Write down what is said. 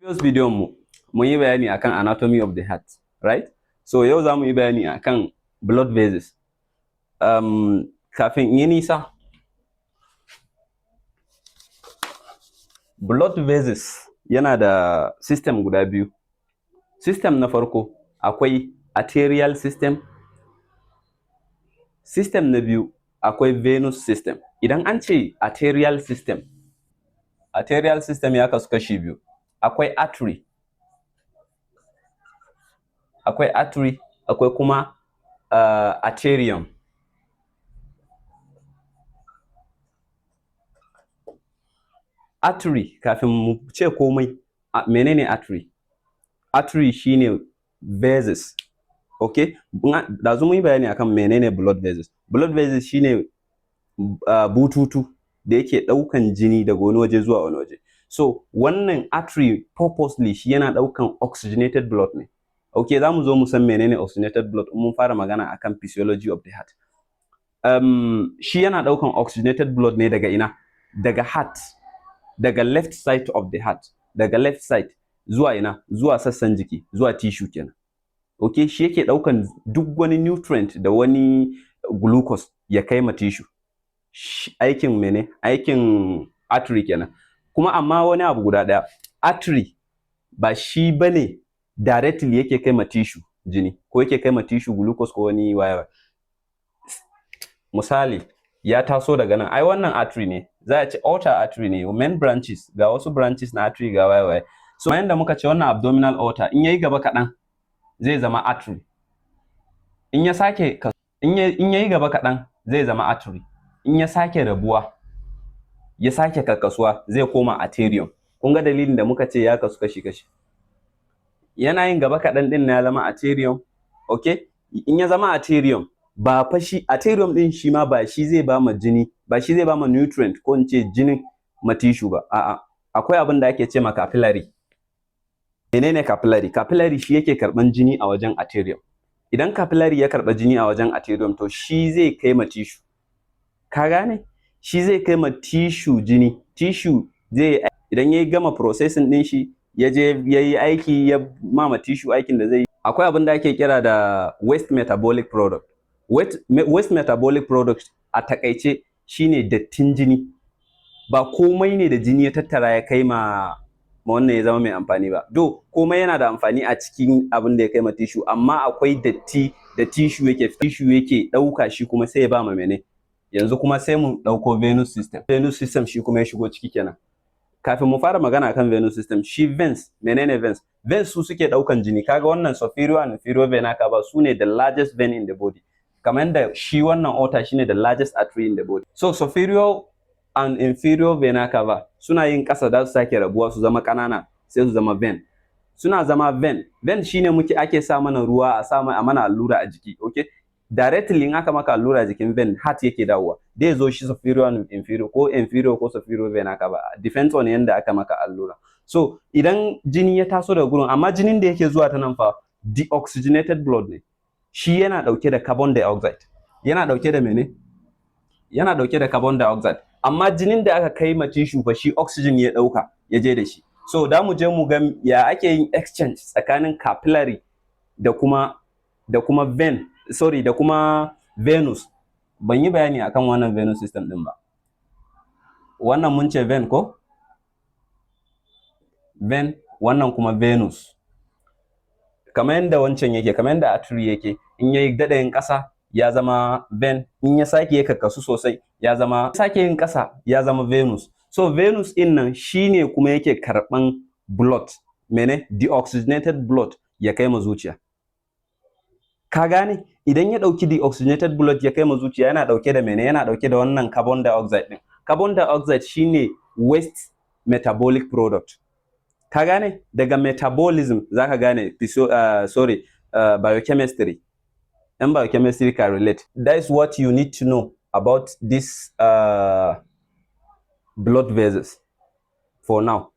Previous video mun yi bayani akan anatomy of the heart, right? So yau za mu yi bayani akan blood vessels. Kafin in yi nisa, blood vessels yana da system guda biyu. System na farko akwai arterial system. System na biyu akwai venous system. Idan an ce arterial system ya kasu kashi biyu. Akwai artery, akwai kuma arterium. Artery, kafin mu ce komai, menene artery? Artery shine vessels, okay? Dazu mun yi bayani akan menene blood vessels. Blood vessels shine bututu da yake ɗaukan jini daga wani waje zuwa wani waje. So wannan artery purposely shi yana ɗaukan oxygenated blood ne. Okay, za mu zo mu san menene oxygenated blood mun fara magana akan physiology of the heart. Shi yana ɗaukan oxygenated blood ne daga ina? Daga heart, daga left side of the heart, daga left side zuwa ina? Zuwa sassan jiki, zuwa tissue kenan. Okay, shi yake ɗaukan duk wani nutrient da wani glucose ya kai ma tissue. Aikin mene? Aikin artery kenan. Kuma amma wani abu guda ɗaya, artery ba shi bane directly yake kai ma tissue jini ko yake kai ma tissue glucose ko wani waya. Misali, ya taso daga nan, ai wannan artery ne, za a ce aorta artery ne, main branches, ga wasu branches na artery ga waya. So yanda muka ce wannan abdominal aorta in yayi gaba kaɗan zai zama artery. In ya sake in yayi gaba kaɗan zai zama artery. In ya sake rabuwa, ya sake karkasuwa zai koma arterium. Kun ga dalilin da muka ce ya kasu kashi-kashi. Yana yin gaba kaɗan ɗin na ya zama arterium, okay? In ya zama arterium, ba fa shi arterium ɗin shi ma ba shi zai ba ma jini, ba shi zai ba ma nutrient ko in ce jinin ma tissue ba. A'a, akwai abin da ake ce ma capillary. Menene capillary? Capillary shi yake karɓan jini a wajen arterium. Idan capillary ya karɓa jini a wajen arterium, to shi zai kai ma tissue. Ka gane? Shi zai kai ma tissue jini. Tissue zai, idan ya gama processing ɗin shi, ya je ya yi aiki, ya ma tissue aikin da zai yi. Akwai abin da ake kira da waste metabolic product. Waste metabolic product a takaice shine dattin jini. Ba komai ne da jini ya tattara ya kai ma wannan ya zama mai amfani ba. Do komai yana da amfani a cikin abin da ya kai ma tissue, amma akwai datti da tissue yake ɗauka shi kuma sai ya ba ma mene. Yanzu kuma sai mu ɗauko venous system. Venous system shi kuma ya shigo ciki kenan. Kafin mu fara magana akan venous system, shi veins, menene veins? Veins su suke ɗaukan jini. Kaga wannan superior and inferior vena cava su ne the largest vein in the body. Kamar yadda shi wannan aorta shine the largest artery in the body. So superior and inferior vena cava suna yin ƙasa da su sake rabuwa su zama ƙanana sai su zama vein. Suna zama vein. Vein shine ake sa mana ruwa, a mana allura a jiki, okay? Directly in aka maka allura jikin vein, heart yake dawowa. Dai zo shi superior and inferior ko superior vena cava, depends on yanda aka maka allura. So idan jini ya taso daga gurin, amma jinin da yake zuwa ta nan fa deoxygenated blood ne. Shi yana ɗauke da carbon dioxide. Yana ɗauke da mene? Yana ɗauke da carbon dioxide. Amma jinin da aka kai ma tissue fa shi oxygen ya ɗauka ya je da shi. So da mu je mu ga ya ake yin exchange tsakanin capillary da kuma vein, da kuma venous. Ban yi bayani akan wannan venous system ɗin ba. Wannan mun ce vein ko? Vein, wannan kuma venous. Kamar yadda wancan yake, kamar yadda artery yake, in yayi daɗayin ƙasa ya zama vein, in ya sake ya kakkasu sosai ya zama, sake yin ƙasa ya zama venous. So venous ɗin nan shine kuma yake karɓan blood, mene? Deoxygenated blood ya kai ma zuciya. Ka gane? Idan ya ɗauki deoxygenated blood ya kai ma zuciya, yana ɗauke da mene? Yana ɗauke da wannan carbon dioxide ɗin. Carbon dioxide shine waste metabolic product. Ka gane? Daga metabolism za ka gane biochemistry. And biochemistry can relate. That is what you need to know about this blood vessels for now.